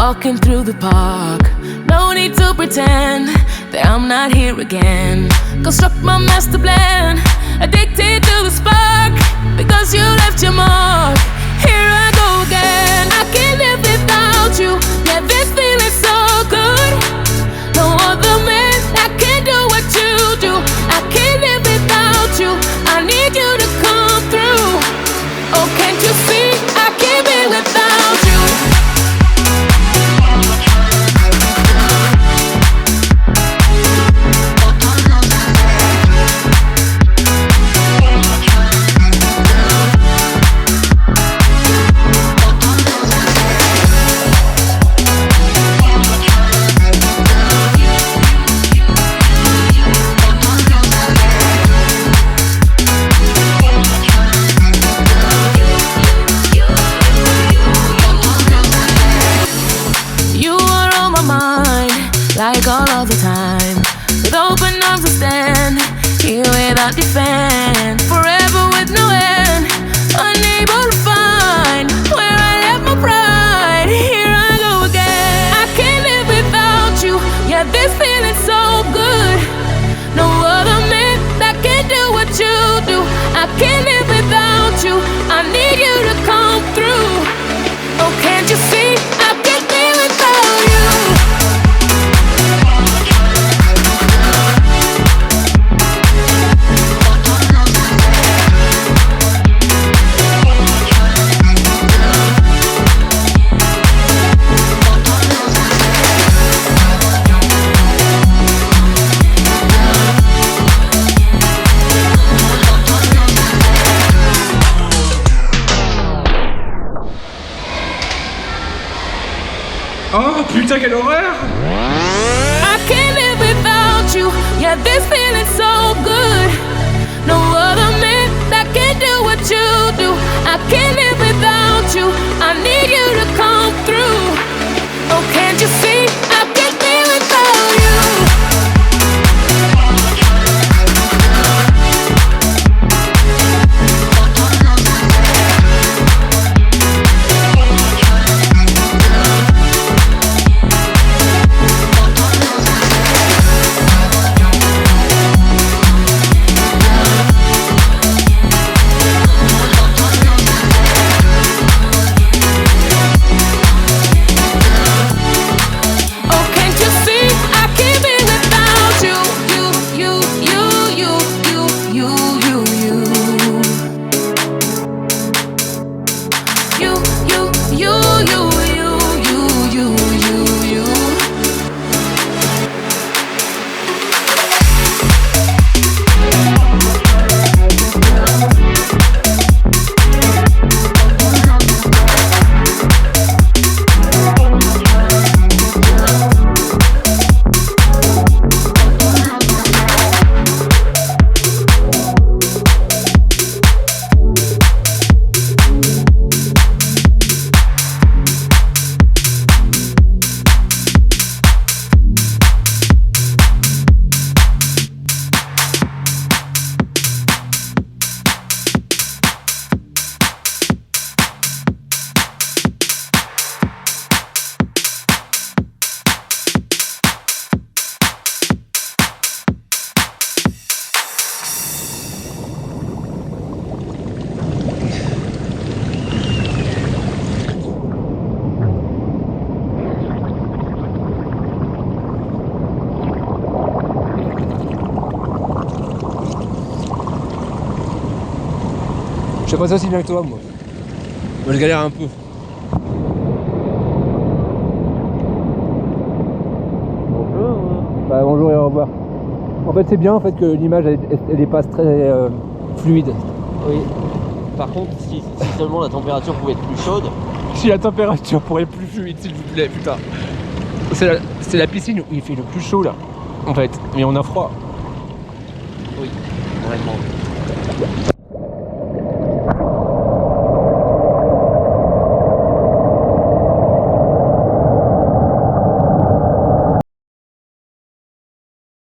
walking through the park. No need to pretend that I'm not here again. Construct my master plan, addicted to the spark, because you left your mark. Here I go again. I can't live without you. Yeah, this feeling's so good. No other man that can do what you do. I can't live without you. I need you to come through. Oh, can't you see? I can't be without you. Like all of the time, with open arms I stand here without defense, forever with no end, unable to find where I left my pride. Here I go again. I can't live without you. Yeah, this feeling's so good. No other man that can do what you do. I can't live without you. I need you to come through. Oh, can't you see? I can't be without you. Oh putain, quelle horreur! I can't live without you. Yeah, this feeling's so good. No other man that can do what you do. I can't live without you. I need you to come through. Oh, can't you see? I can't be without you. Je fais pas ça aussi bien que toi, moi. Moi je galère un peu. Bonjour. Bah, bonjour et au revoir. En fait c'est bien en fait que l'image elle est pas très fluide. Oui. Par contre, si seulement la température pouvait être plus chaude. Si la température pourrait être plus fluide, s'il vous plaît, putain. C'est la piscine où il fait le plus chaud là. En fait. Mais on a froid. Oui, vraiment.